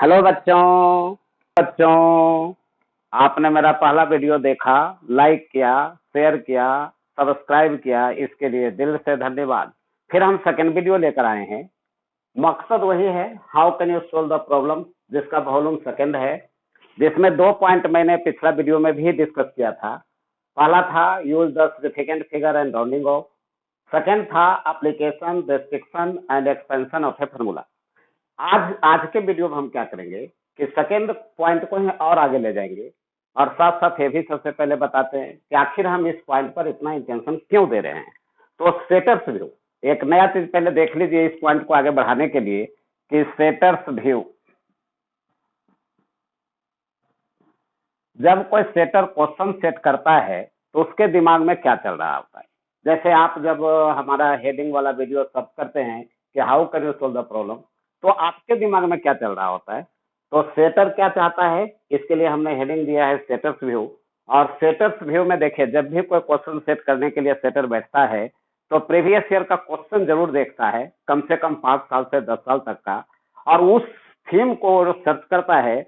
Hello बच्चों। बच्चों, आपने मेरा पहला वीडियो देखा, लाइक किया, शेयर किया, सब्सक्राइब किया, इसके लिए दिल से धन्यवाद। फिर हम सेकंड वीडियो लेकर आए हैं। मकसद वही है, how can you solve the problem, जिसका वॉल्यूम सेकंड है, जिसमें 2 पॉइंट मैंने पिछला वीडियो में भी डिस्कस किया था। पहला था use the significant figure and rounding off, second था application, restriction and expansion of a formula. आज के वीडियो में हम क्या करेंगे कि सेकेंड पॉइंट को ही और आगे ले जाएंगे और साथ साथ ये भी सबसे पहले बताते हैं कि आखिर हम इस पॉइंट पर इतना इंटेंशन क्यों दे रहे हैं। तो सेटर्स व्यू, एक नया चीज पहले देख लीजिए इस पॉइंट को आगे बढ़ाने के लिए कि सेटर्स व्यू, जब कोई सेटर क्वेश्चन सेट करता है तो उसके दिमाग में क्या चल रहा होता है। जैसे आप जब हमारा हेडिंग वाला वीडियो सब करते हैं कि how can you solve the problem, तो आपके दिमाग में क्या चल रहा होता है। तो सेटर क्या चाहता है, इसके लिए हमने हेडिंग दिया है सेटर्स व्यू। और सेटर्स व्यू में देखिए, जब भी कोई क्वेश्चन सेट करने के लिए सेटर बैठता है तो प्रीवियस ईयर का क्वेश्चन जरूर देखता है, कम से कम 5 साल से 10 साल तक का, और उस थीम को सर्च करता है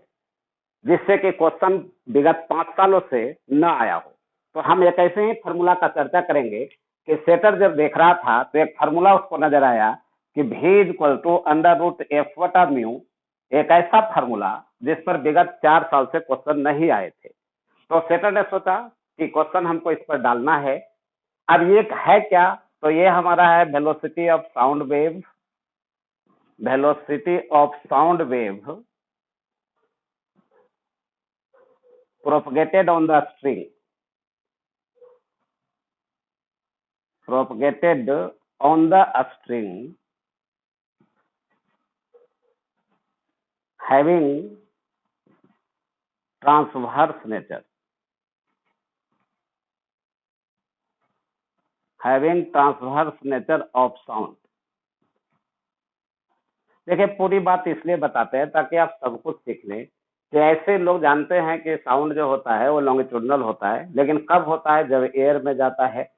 जिससे कि क्वेश्चन विगत 5 सालों से न आया हो। तो हम एक ऐसे ही फार्मूला का चर्चा करेंगे कि सेटर जब देख रहा था तो एक फार्मूला उसको नजर आया कि भी equal to under root f बटा म्यू, एक ऐसा फार्मूला जिस पर विगत 4 साल से क्वेश्चन नहीं आए थे। तो सेटर ने सोचा कि क्वेश्चन हमको इस पर डालना है। अब ये है क्या, तो ये हमारा है velocity of sound wave, velocity of sound wave propagated on the string, propagated on the string having transverse nature, having transverse nature of sound। देखिए, पूरी बात इसलिए बताते हैं ताकि आप सब कुछ सीख लें कि ऐसे लोग जानते हैं कि साउंड जो होता है वो लॉन्गिट्यूडनल होता है, लेकिन कब होता है, जब एयर में जाता है।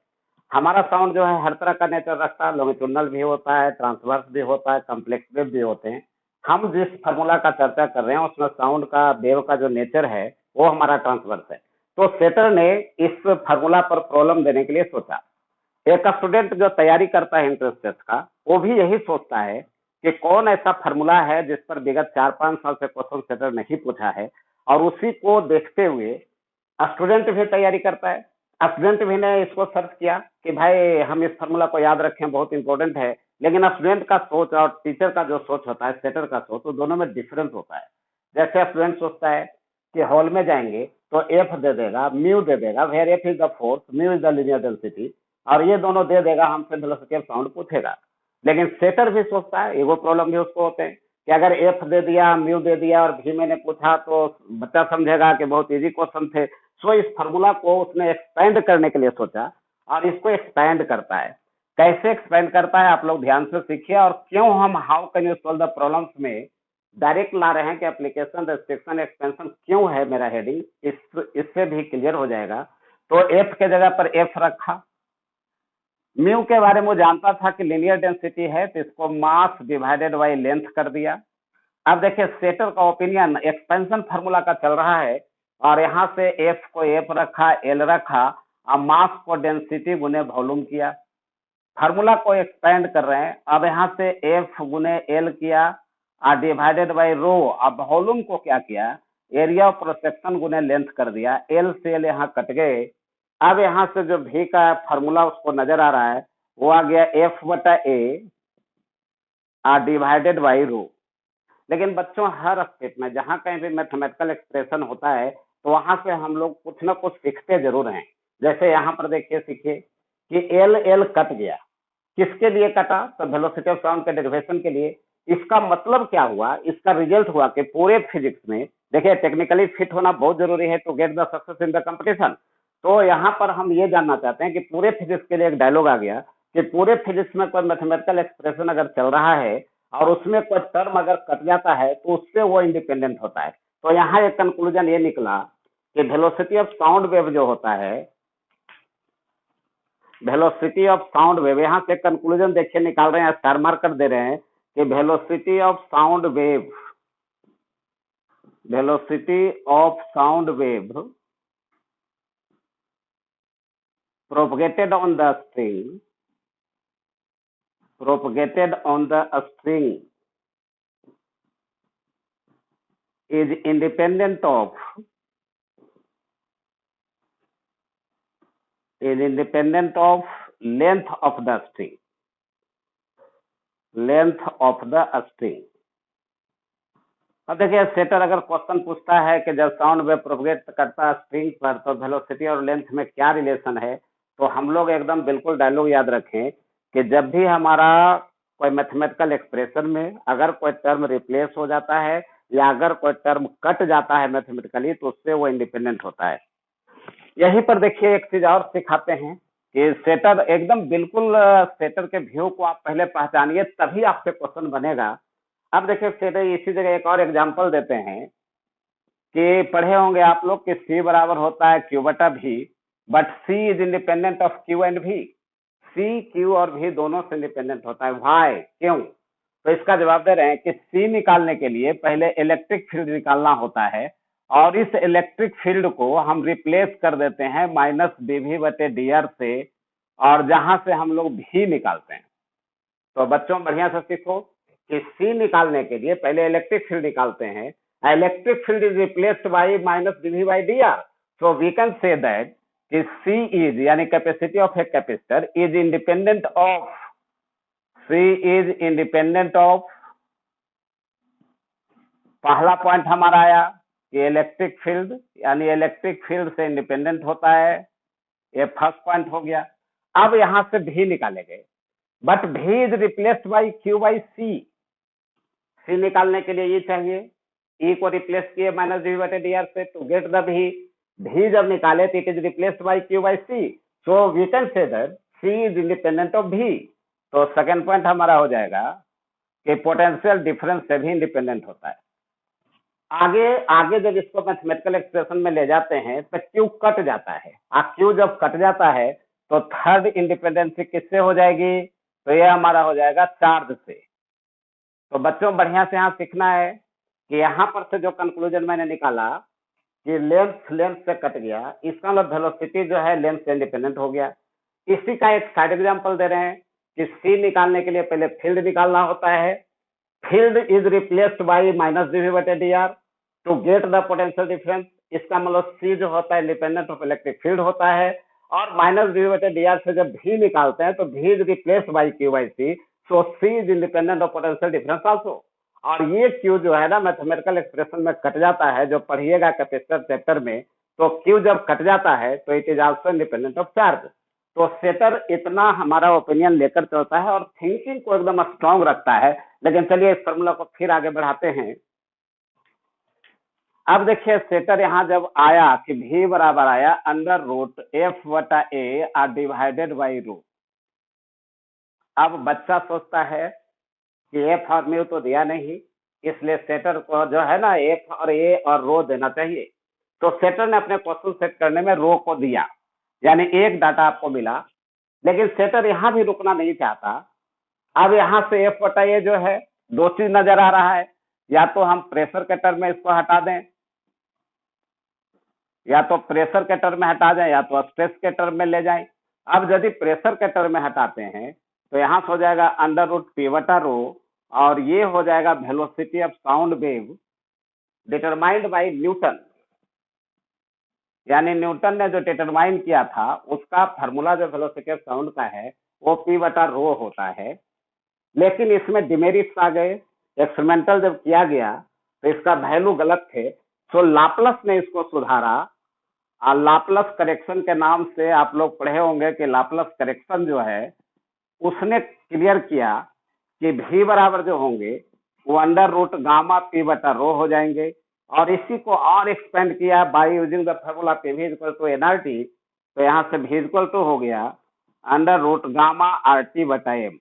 हमारा साउंड जो है हर तरह का नेचर रखता है, लॉन्गिट्यूडनल भी होता है, ट्रांसवर्स भी होता है, कम्प्लेक्स वेव भी होते हैं। हम जिस फार्मूला का चर्चा कर रहे हैं उसमें साउंड का, वेव का जो नेचर है वो हमारा ट्रांसवर्स है। तो सेटर ने इस फार्मूला पर प्रॉब्लम देने के लिए सोचा। एक स्टूडेंट जो तैयारी करता है एंट्रेंस टेस्ट का, वो भी यही सोचता है कि कौन ऐसा फार्मूला है जिस पर विगत 4-5 साल से क्वेश्चन सेटर नहीं पूछा है, और उसी को देखते हुए स्टूडेंट भी तैयारी करता है। स्टूडेंट भी ने इसको सर्च किया कि भाई हम इस फार्मूला को याद रखें, बहुत इंपॉर्टेंट है। लेकिन स्टूडेंट का सोच और टीचर का जो सोच होता है, सेटर का सोच, तो दोनों में डिफरेंस होता है। जैसे स्टूडेंट सोचता है कि हॉल में जाएंगे तो एफ दे देगा, म्यू दे देगा, where f is the force, mu is the linear density, और ये दोनों दे देगा, हमसे वेलोसिटी ऑफ साउंड पूछेगा। लेकिन सेटर भी सोचता है, एगो प्रॉब्लम भी उसको होते हैं कि अगर एफ दे दिया, म्यू दे दिया और भी मैंने पूछा तो बच्चा समझेगा कि बहुत इजी क्वेश्चन थे। सो इस फार्मूला को उसने एक्सपेंड करने के लिए सोचा और इसको एक्सपेंड करता है। कैसे एक्सपेंड करता है आप लोग ध्यान से सीखिए, और क्यों हम how can you solve the problems में डायरेक्ट ला रहे हैं कि एप्लीकेशन, रेस्ट्रिक्शन, एक्सपेंशन क्यों है मेरा हेडिंग, इससे भी क्लियर हो जाएगा। तो एफ के जगह पर एफ रखा। म्यू के बारे में वो जानता था कि लीनियर डेंसिटी है, तो इसको मास डिवाइडेड बाई लेंथ कर दिया। अब देखिए, सेटर का ओपिनियन एक्सपेंशन फार्मूला का चल रहा है, और यहाँ से एफ को एफ रखा, एल रखा, और मास को डेंसिटी गुने वॉल्यूम किया। फार्मूला को एक्सपेंड कर रहे हैं, अब यहाँ से एफ गुने एल किया और डिवाइडेड बाई रो। अब वॉल्यूम को क्या किया, एरिया ऑफ क्रॉस सेक्शन गुने लेंथ कर दिया। एल से एल यहाँ कट गए। अब यहाँ से जो भी का फार्मूला उसको नजर आ रहा है वो आ गया एफ बटा ए डिवाइडेड बाई रो। लेकिन बच्चों, हर स्टेप में जहां कहीं भी मैथमेटिकल एक्सप्रेशन होता है तो वहां से हम लोग कुछ ना कुछ सीखते जरूर हैं। जैसे यहाँ पर देखिए, सीखिए कि एल एल कट गया, किसके लिए कटा, तो वेलोसिटी ऑफ साउंड के डेरिवेशन के लिए। इसका मतलब क्या हुआ, इसका रिजल्ट हुआ कि पूरे फिजिक्स में, देखिए टेक्निकली फिट होना बहुत जरूरी है to get the success in the competition. तो यहाँ पर हम ये जानना चाहते हैं कि पूरे फिजिक्स के लिए एक डायलॉग आ गया कि पूरे फिजिक्स में कोई मैथमेटिकल एक्सप्रेशन अगर चल रहा है और उसमें कोई टर्म अगर कट जाता है तो उससे वो इंडिपेंडेंट होता है। तो यहाँ एक कंक्लूजन ये निकला कि वेलोसिटी ऑफ साउंड वेव जो होता है, वेलोसिटी ऑफ साउंड वेव, यहाँ से कंक्लूजन देखिए निकाल रहे हैं, स्टार मार्कर दे रहे हैं कि velocity of sound wave velocity of sound wave propagated on the string is independent of length of the string. अब देखिए सेटर अगर क्वेश्चन पूछता है कि जब साउंड वेव प्रोपगेट करता है स्ट्रिंग पर तो वेलोसिटी और लेंथ में क्या रिलेशन है, तो हम लोग एकदम बिल्कुल डायलॉग याद रखें कि जब भी हमारा कोई मैथमेटिकल एक्सप्रेशन में अगर कोई टर्म रिप्लेस हो जाता है या अगर कोई टर्म कट जाता है मैथमेटिकली, तो उससे वो इंडिपेंडेंट होता है। यहीं पर देखिए एक चीज और सिखाते हैं कि सेटर एकदम बिल्कुल सेटर के व्यू को आप पहले पहचानिए, तभी आपसे क्वेश्चन बनेगा। अब देखिए सेटर इसी जगह एक और एग्जांपल देते हैं कि पढ़े होंगे आप लोग कि सी बराबर होता है क्यू बटा V, but C is independent of Q and V. C Q और भी दोनों से इंडिपेंडेंट होता है। व्हाई, क्यों? तो इसका जवाब दे रहे हैं कि सी निकालने के लिए पहले इलेक्ट्रिक फील्ड निकालना होता है और इस इलेक्ट्रिक फील्ड को हम रिप्लेस कर देते हैं माइनस डीवी बटे डी आर से, और जहां से हम लोग भी निकालते हैं। तो बच्चों बढ़िया से सीखो कि सी निकालने के लिए पहले इलेक्ट्रिक फील्ड निकालते हैं। Electric field is replaced by minus DV by D R. So we can say that कि सी इज यानी capacity of a capacitor is independent of पहला पॉइंट हमारा आया कि इलेक्ट्रिक फील्ड यानी इलेक्ट्रिक फील्ड से इंडिपेंडेंट होता है, ये फर्स्ट पॉइंट हो गया। अब यहां से भी निकाले गए, but V is replaced by Q by C. C निकालने के लिए ये चाहिए, ई को रिप्लेस किए माइनस डी बटे डी आर से टू गेट द भी जब निकाले तो it is replaced by Q by C. So we can say that C is independent of V. तो सेकेंड पॉइंट हमारा हो जाएगा कि पोटेंशियल डिफरेंस से भी इंडिपेंडेंट होता है। आगे जब इसको मैथमेटिकल एक्सप्रेशन में ले जाते हैं तो क्यू कट जाता है, क्यू जब कट जाता है तो थर्ड इंडिपेंडेंसी किससे हो जाएगी? तो ये हमारा हो जाएगा चार्ज से। तो बच्चों बढ़िया से यहाँ सीखना है कि यहाँ पर से जो कंक्लूजन मैंने निकाला कि लेंथ से कट गया, इसका मतलब वेलोसिटी जो है लेंथ से इंडिपेंडेंट हो गया। इसी का एक साइड एग्जांपल दे रहे हैं कि सी निकालने के लिए पहले फील्ड निकालना होता है। Field is replaced by minus DV बटे D R to get the potential difference. इसका मतलब सी जो होता है इंडिपेंडेंट ऑफ इलेक्ट्रिक फील्ड होता है, और माइनस डीवी बटे डी आर से जब भी निकालते हैं तो भी is replaced by Q by C. So c is independent of potential difference also. और ये क्यू जो है ना मैथमेटिकल एक्सप्रेशन में कट जाता है, जो पढ़िएगा कैपेसिटर चैप्टर में, तो क्यू जब कट जाता है तो it is also independent of charge. तो सेटर इतना हमारा ओपिनियन लेकर चलता है और थिंकिंग को एकदम स्ट्रांग रखता है। लेकिन चलिए इस फॉर्मूला को फिर आगे बढ़ाते हैं। अब देखिए सेटर यहाँ जब आया कि भी बराबर आया अंडर रूट एफ बटा a r divided by root. अब बच्चा सोचता है कि एफ और म्यू तो दिया नहीं, इसलिए सेटर को जो है ना एफ और ए और रो देना चाहिए। तो सेटर ने अपने क्वेश्चन सेट करने में रो को दिया, यानी एक डाटा आपको मिला। लेकिन सेटर यहाँ भी रुकना नहीं चाहता। अब यहाँ से एफ बटा ए जो है दो चीज नजर आ रहा है, या तो हम प्रेशर के टर्म में इसको हटा दें, या तो प्रेशर के टर्म में हटा जाए या तो स्ट्रेस के टर्म में ले जाएं। अब यदि प्रेशर के टर्म में हटाते हैं तो यहाँ से हो जाएगा अंडर रूट पी बटा रो, और ये हो जाएगा velocity of sound wave determined by Newton. यानी न्यूटन ने जो डिटरमाइन किया था उसका फार्मूला जो वेलोसिटी ऑफ साउंड का है वो पी बटा रो होता है। लेकिन इसमें डिमेरिट्स आ गए, एक्सपेरिमेंटल जब किया गया तो इसका वैल्यू गलत थे। तो लाप्लास ने इसको सुधारा, और लाप्लास करेक्शन के नाम से आप लोग पढ़े होंगे कि लाप्लास करेक्शन जो है उसने क्लियर किया कि भी बराबर जो होंगे वो अंडर रूट गामा पी बटा रो हो जाएंगे, और इसी को और एक्सपेंड किया by using the formula P V equal to nRT. तो यहाँ से भी इक्वल टू हो गया under root gamma R T बटा एम।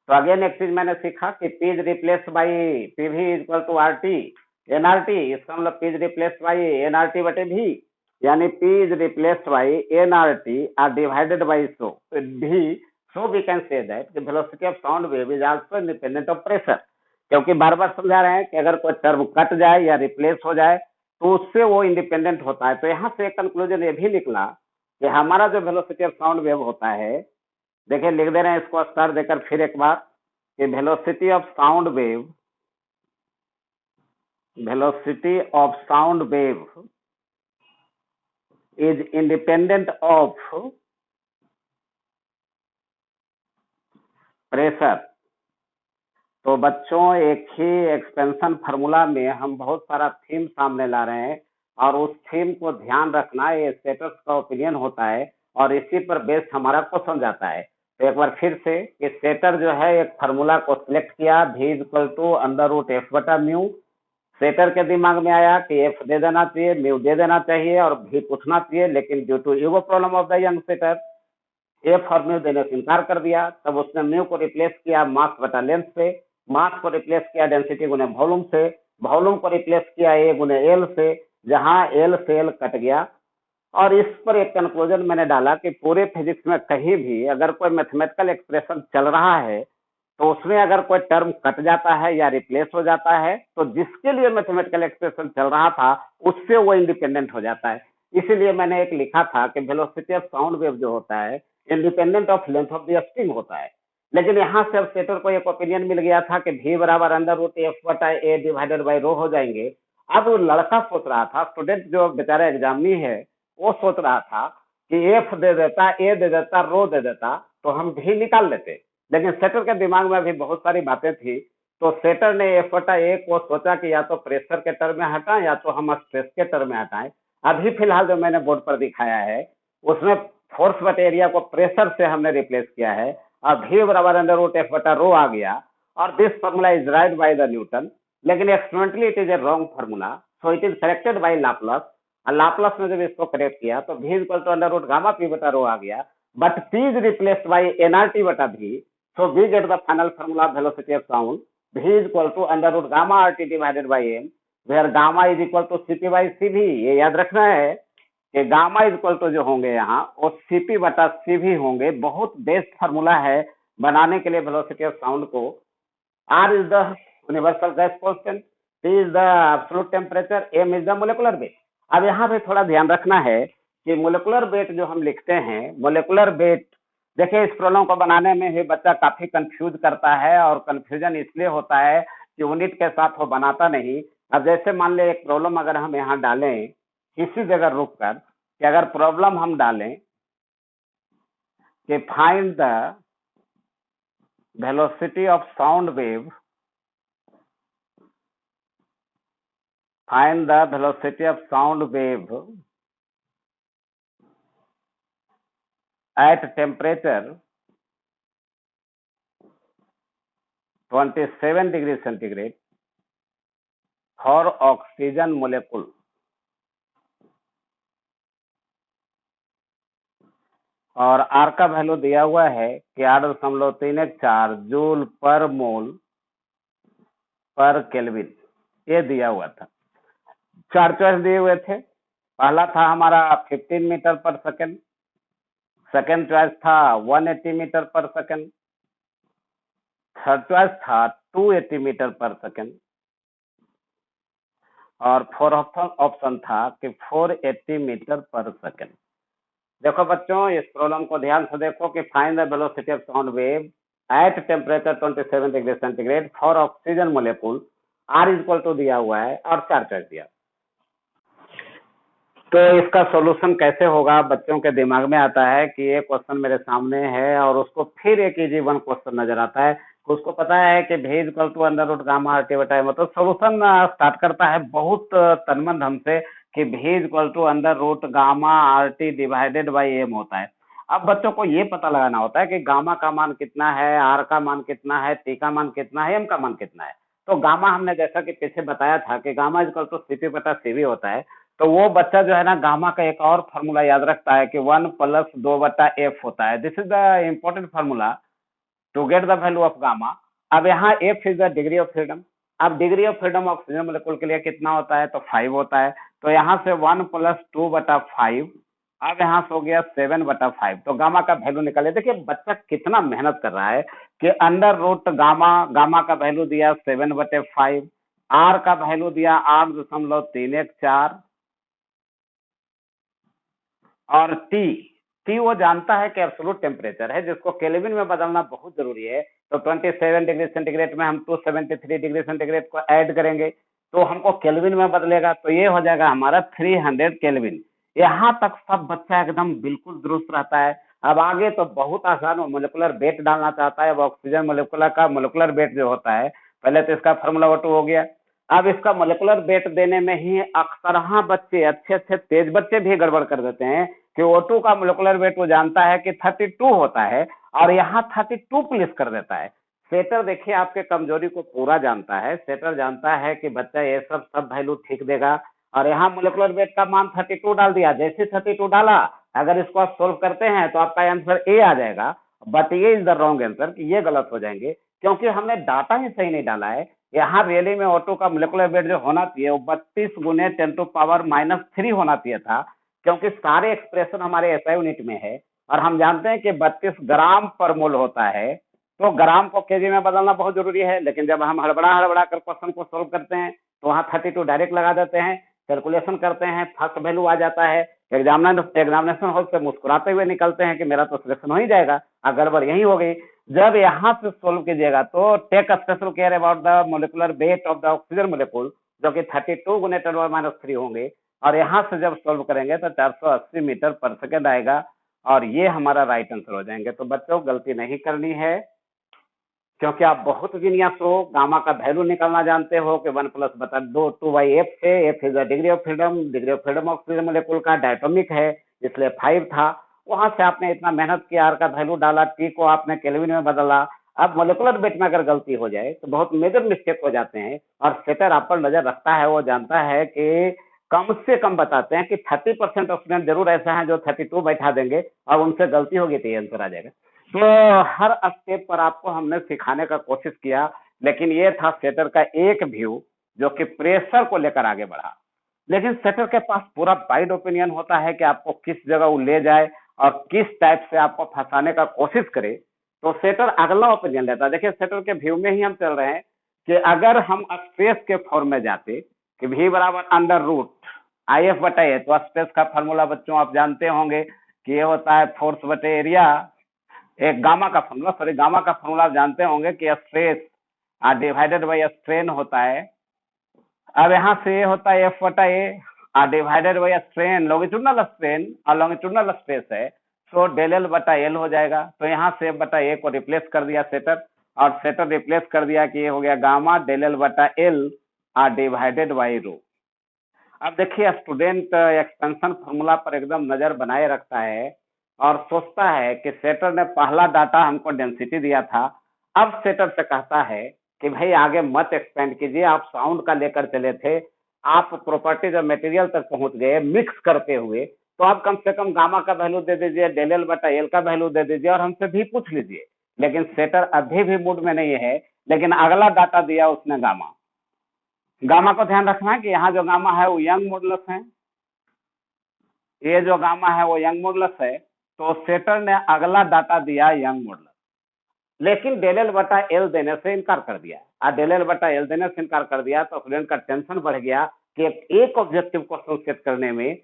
तो अगेन एक चीज मैंने सीखा कि P is replaced by P V equal to R T nRT. इसका मतलब P is replaced by nRT बटे भी, यानी P is replaced by nRT R divided by सो भी। So we can say that the velocity of sound wave is also independent of pressure। क्योंकि बार बार समझा रहे हैं कि अगर कोई टर्म कट जाए या रिप्लेस हो जाए तो उससे वो इंडिपेंडेंट होता है। तो यहाँ से एक कंक्लूजन ये भी निकला कि हमारा जो वेलोसिटी ऑफ साउंड वेव होता है, देखिए लिख दे रहे हैं इसको स्टार देकर फिर एक बार कि velocity of sound wave is independent of pressure. तो बच्चों एक ही एक्सपेंशन फार्मूला में हम बहुत सारा थीम सामने ला रहे हैं और उस थीम को ध्यान रखना, ये स्टेटस का ओपिनियन होता है और इसी पर बेस हमारा क्वेश्चन जाता है। तो एक बार फिर से कि सेटर जो है एक फार्मूला को सिलेक्ट किया, v equal to under root f बटा म्यू। सेटर के दिमाग में आया कि एफ दे देना चाहिए, म्यू दे देना चाहिए और भी पूछना चाहिए, लेकिन due to ego problem of the young setter f और म्यू देने से इनकार कर दिया। तब उसने म्यू को रिप्लेस किया मास बटा लेंथ से, मास को रिप्लेस किया डेंसिटी गुने वॉल्यूम से, वॉल्यूम को रिप्लेस किया ए गुने एल से, जहां एल से एल कट गया। और इस पर एक कंक्लूजन मैंने डाला कि पूरे फिजिक्स में कहीं भी अगर कोई मैथमेटिकल एक्सप्रेशन चल रहा है तो उसमें अगर कोई टर्म कट जाता है या रिप्लेस हो जाता है तो जिसके लिए मैथमेटिकल एक्सप्रेशन चल रहा था उससे वो इंडिपेंडेंट हो जाता है। इसीलिए मैंने एक लिखा था कि वेलोसिटी ऑफ साउंड वेव जो होता है independent of length of the string होता है। लेकिन यहाँ से अब सेटर को एक ओपिनियन मिल गया था कि v बराबर अंडर रूट एफ बटा ए डिवाइडेड बाई रो हो जाएंगे। अब वो लड़का सोच रहा था, स्टूडेंट जो बेचारा एग्जामिनी है, वो सोच रहा था कि एफ दे देता, ए दे देता, रो दे देता तो हम भी निकाल लेते। लेकिन सेटर के दिमाग में अभी बहुत सारी बातें थी, तो सेटर ने एफ बटा ए को सोचा कि या तो प्रेशर के टर्म में हटाएं या तो हम स्ट्रेस के टर्म में हटाएं। अभी फिलहाल जो मैंने बोर्ड पर दिखाया है उसमें फोर्स बटे एरिया को प्रेशर से हमने रिप्लेस किया है और v बराबर अंडर रूट एफ बटा रो आ गया और this formula is right by the Newton. लेकिन experimentally it is a wrong formula, so it is corrected by Laplace. और लाप्लास ने जब इसको करेक्ट किया तो v equal to under root gamma p बटा रो आ गया, but p is replaced by nRT बटा v, so we get the final formula of velocity of sound v is equal to under root gamma RT divided by m, where gamma is equal to cp by cv। ये याद रखना है कि gamma is equal to जो होंगे यहाँ वो CP बटा सीवी होंगे। बहुत बेस्ट फार्मूला है बनाने के लिए वेलोसिटी ऑफ साउंड को। R is the universal gas constant, T is the absolute temperature, M is the molecular weight. अब यहाँ पे थोड़ा ध्यान रखना है कि मोलेकुलर वेट जो हम लिखते हैं, मोलेकुलर वेट, देखिए इस प्रॉब्लम को बनाने में भी बच्चा काफी कंफ्यूज करता है और कंफ्यूजन इसलिए होता है कि यूनिट के साथ वो बनाता नहीं। अब जैसे मान ले एक प्रॉब्लम अगर हम यहाँ डालें किसी जगह रुक कर, कि अगर प्रॉब्लम हम डालें कि find the velocity of sound wave, find the velocity of sound wave at temperature 27 degree centigrade for oxygen molecule. और आर का वैल्यू दिया हुआ है कि 8.34 जूल पर मोल पर केल्विन, ये दिया हुआ था। 4 चॉइस दिए हुए थे। पहला था हमारा 15 मीटर पर सेकेंड, सेकेंड चॉइस था 180 मीटर पर सेकेंड, थर्ड चॉइस था 280 मीटर पर सेकेंड और फोर्थ ऑप्शन था कि 480 मीटर पर सेकेंड। देखो बच्चों इस प्रॉब्लम को ध्यान से देखो कि find the velocity of sound wave at temperature 27 degree centigrade for oxygen molecule, R is equal to दिया हुआ है और 4 चॉइस दिया। तो इसका सॉल्यूशन कैसे होगा, बच्चों के दिमाग में आता है कि ये क्वेश्चन मेरे सामने है और उसको फिर एक इजी वन क्वेश्चन नजर आता है। उसको पता है कि v equal to under root gamma RT बटा m, मतलब सॉल्यूशन स्टार्ट करता है बहुत तनमन ढंग से कि v equal to under root gamma RT divided by m होता है। अब बच्चों को ये पता लगाना होता है कि गामा का मान कितना है, r का मान कितना है, t का मान कितना है, m का मान कितना है। तो गामा हमने जैसा कि पीछे बताया था कि गामा इक्वल टू सीपी बटा सीवी होता है। तो वो बच्चा जो है ना गामा का एक और फार्मूला याद रखता है कि 1 प्लस 2 बटा एफ होता है। This is the important formula to get the value of gamma. अब यहाँ F is the degree of freedom. अब degree of freedom oxygen molecule के लिए कितना होता है, तो 5 होता है। तो यहाँ से 1 प्लस 2 बटा 5 अब यहाँ से हो गया 7/5, तो गामा का वैल्यू निकालिए। देखिए बच्चा कितना मेहनत कर रहा है कि अंडर रूट गामा, गामा का वैल्यू दिया 7/5, आर का वैल्यू दिया 8.314, और टी वो जानता है कि एब्सोल्यूट टेम्परेचर है, जिसको केल्विन में बदलना बहुत जरूरी है। तो 27 डिग्री सेंटीग्रेड में हम 273 डिग्री सेंटीग्रेड को ऐड करेंगे तो हमको केल्विन में बदलेगा, तो ये हो जाएगा हमारा 300 केल्विन। यहाँ तक सब बच्चा एकदम बिल्कुल दुरुस्त रहता है। अब आगे तो बहुत आसान, वो मोलिकुलर वेट डालना चाहता है। वो ऑक्सीजन मोलिकुलर का मोलिकुलर वेट जो होता है, पहले तो इसका फॉर्मूला O2 हो गया। अब इसका मोलिकुलर वेट देने में ही अक्सर बच्चे, अच्छे अच्छे तेज बच्चे भी गड़बड़ कर देते हैं कि O2 का मोलिकुलर वेट वो जानता है कि 32 होता है और यहाँ 32 प्लेस कर देता है। सेटर देखिए आपके कमजोरी को पूरा जानता है। सेटर जानता है कि बच्चा ये सब वैल्यू ठीक देगा, और यहाँ मोलिकुलर वेट का मान 32 डाल दिया। जैसे 32 डाला, अगर इसको आप सोल्व करते हैं तो आपका आंसर ए आ जाएगा। बट ये इज द रॉन्ग आंसर, कि ये गलत हो जाएंगे क्योंकि हमने डाटा ही सही नहीं डाला है। यहाँ रियली में O2 का मोलिकुलर वेट जो होना चाहिए वो 32 गुने 10⁻³ होना चाहिए था, क्योंकि सारे एक्सप्रेशन हमारे SI यूनिट में है और हम जानते हैं कि 32 ग्राम पर मोल होता है, तो ग्राम को केजी में बदलना बहुत जरूरी है। लेकिन जब हम हड़बड़ा कर क्वेश्चन को सोल्व करते हैं तो वहाँ 32 डायरेक्ट लगा देते हैं, कैलकुलेशन करते हैं, फर्स्ट वैल्यू आ जाता है। एग्जामिनेशन हॉल से मुस्कुराते हुए निकलते हैं कि मेरा तो सिलेक्शन हो ही जाएगा, गड़बड़ यही हो गई। जब यहाँ से सोल्व कीजिएगा तो take special care about the molecular weight of the oxygen molecule, जो कि 32 गुने 10⁻³ होंगे, और यहाँ से जब सोल्व करेंगे तो 480 मीटर पर सेकेंड आएगा, और ये हमारा राइट आंसर हो जाएंगे। तो बच्चों गलती नहीं करनी है, क्योंकि आप बहुत जीनियस हो, गामा का वैल्यू निकालना जानते हो कि 1+2 2/f से, f is the degree of freedom oxygen molecule का डायटोमिक है, इसलिए 5 था। वहां से आपने इतना मेहनत किया, आर का वैल्यू डाला, टी को आपने केल्विन में बदला। अब मोलिकुलर वेट में अगर गलती हो जाए तो बहुत मेजर मिस्टेक हो जाते हैं, और सेटर आप पर नजर रखता है, वो जानता है कि कम से कम बताते हैं कि 30% स्टूडेंट जरूर ऐसा है जो 32 बैठा देंगे, और उनसे गलती होगी तो ये आंसर आ जाएगा। तो हर स्टेप पर आपको हमने सिखाने का कोशिश किया, लेकिन ये था सेटर का एक व्यू जो कि प्रेशर को लेकर आगे बढ़ा। लेकिन सेटर के पास पूरा वाइड ओपिनियन होता है कि आपको किस जगह वो ले जाए और किस टाइप से आपको फंसाने का कोशिश करे, तो सेटर अगला ओपिनियन लेता है। देखिए सेटर के व्यू में ही हम चल रहे हैं कि अगर हम स्पेस के फॉर्म में जाते कि V बराबर अंडर रूट IF बटा ए, तो स्पेस का फॉर्मूला बच्चों आप जानते होंगे कि ये होता है फोर्स बटे एरिया। एक गामा का फॉर्मूला जानते होंगे कि स्ट्रेस डिवाइडेड बाय स्ट्रेन होता है। अब यहाँ से ये होता है F बटा A divided by strain, longitudinal strain और लॉन्गिट्यूडनल स्ट्रेस है, सो डेल एल बटा एल हो जाएगा। तो यहाँ से F बटा ए को रिप्लेस कर दिया सेटर, और सेटर रिप्लेस कर दिया कि ये हो गया गामा डेल एल बटा एल डिवाइडेड बाई रो। अब देखिए स्टूडेंट एक्सपेंशन फॉर्मूला पर एकदम नजर बनाए रखता है और सोचता है कि सेटर ने पहला डाटा हमको डेंसिटी दिया था, अब सेटर से कहता है कि भाई आगे मत एक्सपेंड कीजिए, आप साउंड का लेकर चले थे, आप प्रॉपर्टीज और मटेरियल तक पहुंच गए मिक्स करते हुए, तो आप कम से कम गामा का वैल्यू दे दीजिए, डेल एल बटा एल का वैल्यू दे दीजिए और हमसे भी पूछ लीजिए। लेकिन सेटर अभी भी मूड में नहीं है, लेकिन अगला डाटा दिया उसने गामा। गामा को ध्यान रखना है कि यहाँ जो गामा है वो यंग मॉडुलस है, ये जो गामा है वो यंग मॉडुलस है, तो सेटर ने अगला डाटा दिया यंग मॉडुलस, लेकिन डेल एल बटा एल देने से इनकार कर दिया। डेल एल बटा एल देने से इनकार कर दिया तो स्टूडेंट का टेंशन बढ़ गया कि एक ऑब्जेक्टिव क्वेश्चन सेट करने में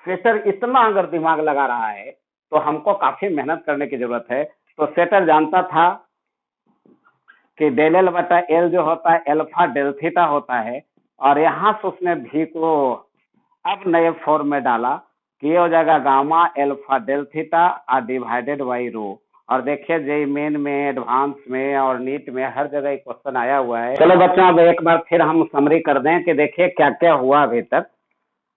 सेटर इतना अगर दिमाग लगा रहा है तो हमको काफी मेहनत करने की जरूरत है। तो सेटर जानता था कि डेल एल बटा एल जो होता है एल्फा डेल थीटा होता है, और यहाँ से उसने भी को अब नए फॉर्म में डाला कि ये हो जाएगा gamma alpha del theta divided by rho. और देखिए जेई मेन में, एडवांस में और नीट में हर जगह एक क्वेश्चन आया हुआ है। चलो बच्चों अब एक बार फिर हम समरी कर दें कि देखिए क्या क्या हुआ अभी तक।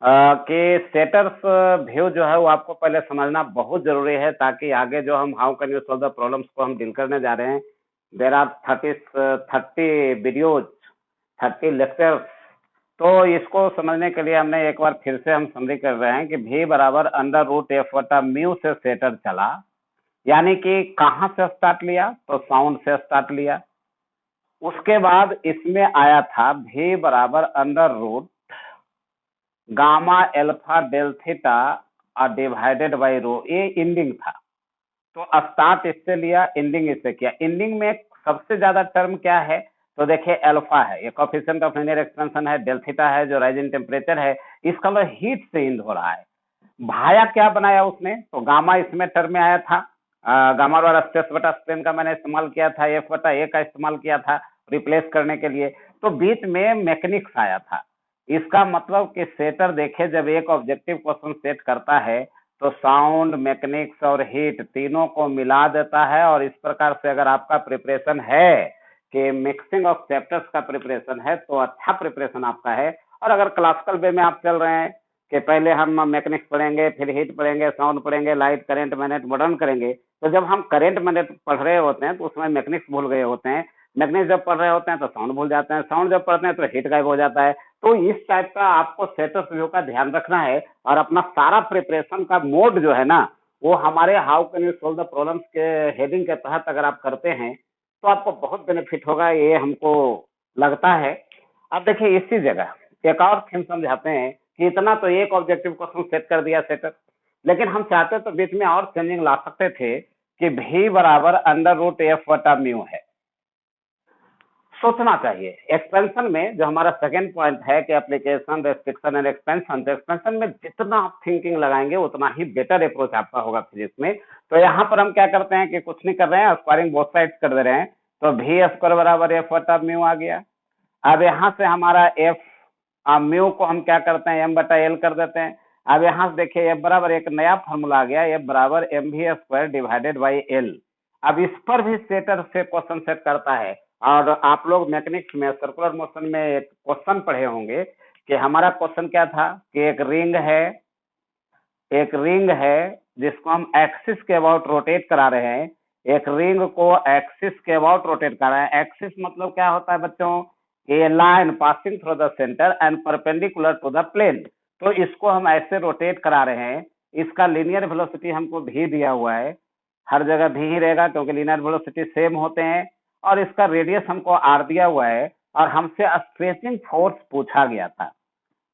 कि सेटर्स व्यू जो है वो आपको पहले समझना बहुत जरूरी है, ताकि आगे जो हम how can you solve the problems को हम डील करने जा रहे हैं। देर आर 30 वीडियोज, 30 लेक्चर्स, तो इसको समझने के लिए हमने एक बार फिर से हम समरी कर रहे हैं कि V बराबर अंडर रूट एफ बटा म्यू से सेटर चला, यानी कि कहाँ से स्टार्ट लिया, तो साउंड से स्टार्ट लिया। उसके बाद इसमें आया था V बराबर under root gamma alpha del theta और डिवाइडेड बाई रो, ये इंडिंग था। तो स्टार्ट इससे लिया, एंडिंग इससे किया। एंडिंग में सबसे ज्यादा टर्म क्या है, तो देखिए अल्फा है, ये कोफिशिएंट ऑफ लीनियर एक्सपेंशन है, डेल थीटा है जो राइजिंग टेम्परेचर है, इसका मतलब हीट से इंड हो रहा है। भाया क्या बनाया उसने, तो गामा इसमें टर्म में आया था, गामा द्वारा स्ट्रेस बटा स्ट्रेन का मैंने इस्तेमाल किया था, एफ बटा ए का इस्तेमाल किया था रिप्लेस करने के लिए। तो बीच में मैकेनिक्स आया था। इसका मतलब कि सेटर देखे जब एक ऑब्जेक्टिव क्वेश्चन सेट करता है तो साउंड, मैकेनिक्स और हीट तीनों को मिला देता है। और इस प्रकार से अगर आपका प्रिपरेशन है कि मिक्सिंग ऑफ चैप्टर्स का प्रिपरेशन है तो अच्छा प्रिपरेशन आपका है। और अगर क्लासिकल वे में आप चल रहे हैं कि पहले हम मैकेनिक्स पढ़ेंगे, फिर हीट पढ़ेंगे, साउंड पढ़ेंगे, लाइट, करंट, मैग्नेट, मॉडर्न करेंगे, तो जब हम करंट मैग्नेट पढ़ रहे होते हैं तो उसमें मैकेनिक्स भूल गए होते हैं, मैकेनिक्स जब पढ़ रहे होते हैं तो साउंड भूल जाते हैं, साउंड जब पढ़ते हैं तो हीट गायब हो जाता है। तो इस टाइप का आपको सेटअप व्यू का ध्यान रखना है। और अपना सारा प्रिपरेशन का मोड जो है ना, वो हमारे how can you solve the problems के हेडिंग के तहत अगर आप करते हैं तो आपको बहुत बेनिफिट होगा, ये हमको लगता है। अब देखिए इसी जगह एक और थीम समझाते हैं कि इतना तो एक ऑब्जेक्टिव क्वेश्चन सेट कर दिया सेटअप, लेकिन हम चाहते तो बीच में और चेंजिंग ला सकते थे कि भी बराबर अंडर रूट एफ बटा म्यू है। सोचना चाहिए एक्सपेंशन में, जो हमारा सेकेंड पॉइंट है कि एप्लीकेशन, रेस्ट्रिक्शन एंड एक्सपेंशन, तो एक्सपेंशन में जितना आप थिंकिंग लगाएंगे उतना ही बेटर अप्रोच आपका होगा फिजिक्स में। तो यहाँ पर हम क्या करते हैं कि कुछ नहीं कर रहे हैं, स्क्वायरिंग बोथ साइड्स कर दे रहे हैं, तो भी स्क्वायर बराबर एफ बटा म्यू आ गया। अब यहाँ से हमारा एफ म्यू को हम क्या करते हैं, एम बटा एल कर देते हैं। अब यहाँ से देखिए एफ बराबर एक नया फॉर्मूला आ गया, एफ बराबर एम भी स्क्वायर डिवाइडेड बाई एल। अब इस पर भी सेटर से क्वेश्चन सेट करता है। और आप लोग मैकेनिक्स में सर्कुलर मोशन में एक क्वेश्चन पढ़े होंगे कि हमारा क्वेश्चन क्या था कि एक रिंग है जिसको हम एक्सिस के अबाउट रोटेट करा रहे हैं। एक रिंग को एक्सिस के अबाउट रोटेट कर रहे हैं। एक्सिस मतलब क्या होता है बच्चों, a line passing through the centre and perpendicular to the plane. तो इसको हम ऐसे रोटेट करा रहे हैं। इसका लीनियर वेलोसिटी हमको भी दिया हुआ है, हर जगह भी ही रहेगा क्योंकि लीनियर वेलोसिटी सेम होते हैं। और इसका रेडियस हमको आर दिया हुआ है और हमसे स्ट्रेचिंग फोर्स पूछा गया था।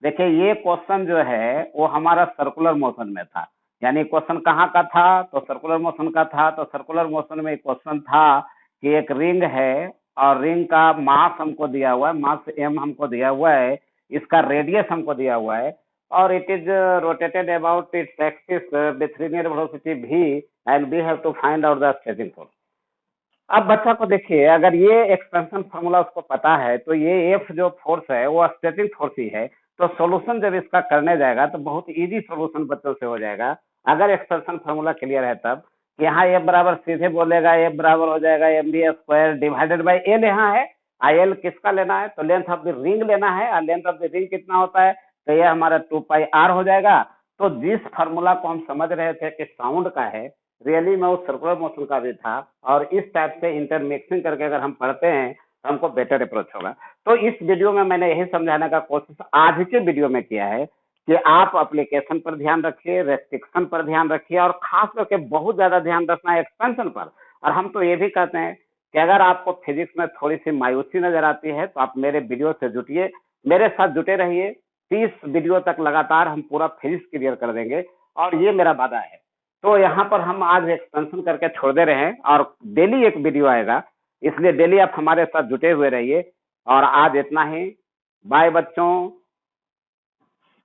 देखिए ये क्वेश्चन जो है वो हमारा सर्कुलर मोशन में था, यानी क्वेश्चन कहाँ का था, तो सर्कुलर मोशन का था। तो सर्कुलर मोशन में क्वेश्चन था कि एक रिंग है और रिंग का मास हमको दिया हुआ है, मास एम हमको दिया हुआ है, इसका रेडियस हमको दिया हुआ है और it is rotated about its axis with linear velocity v and we have to find out the stretching force. अब बच्चा को देखिए, अगर ये एक्सपेंशन फॉर्मूला उसको पता है तो ये एफ जो फोर्स है वो स्ट्रेचिंग फोर्स ही है। तो सॉल्यूशन जब इसका करने जाएगा तो बहुत इजी सॉल्यूशन बच्चों से हो जाएगा अगर एक्सपेंशन फॉर्मूला क्लियर है तब। यहाँ एफ बराबर सीधे बोलेगा एफ बराबर हो जाएगा M B square divided by L. यहाँ है आई एल किसका लेना है, तो लेंथ ऑफ द रिंग लेना है और लेंथ ऑफ द रिंग कितना होता है, तो ये हमारा 2 पाई आर हो जाएगा। तो जिस फार्मूला को हम समझ रहे थे कि साउंड का है, रियली में उस सर्कुलर मोशन का भी था। और इस टाइप से इंटरमिक्सिंग करके अगर हम पढ़ते हैं तो हमको बेटर अप्रोच होगा। तो इस वीडियो में मैंने यही समझाने का कोशिश आज के वीडियो में किया है कि आप एप्लीकेशन पर ध्यान रखिए, रेस्ट्रिक्शन पर ध्यान रखिए और खास करके बहुत ज्यादा ध्यान रखना है एक्सपेंशन पर। और हम तो ये भी कहते हैं कि अगर आपको फिजिक्स में थोड़ी सी मायूसी नजर आती है तो आप मेरे वीडियो से जुटिए, मेरे साथ जुटे रहिए। 30 वीडियो तक लगातार हम पूरा फिजिक्स क्लियर कर देंगे और ये मेरा वादा है। तो यहाँ पर हम आज एक्सपेंशन करके छोड़ दे रहे हैं और डेली एक वीडियो आएगा, इसलिए डेली आप हमारे साथ जुटे हुए रहिए। और आज इतना ही, बाय बच्चों।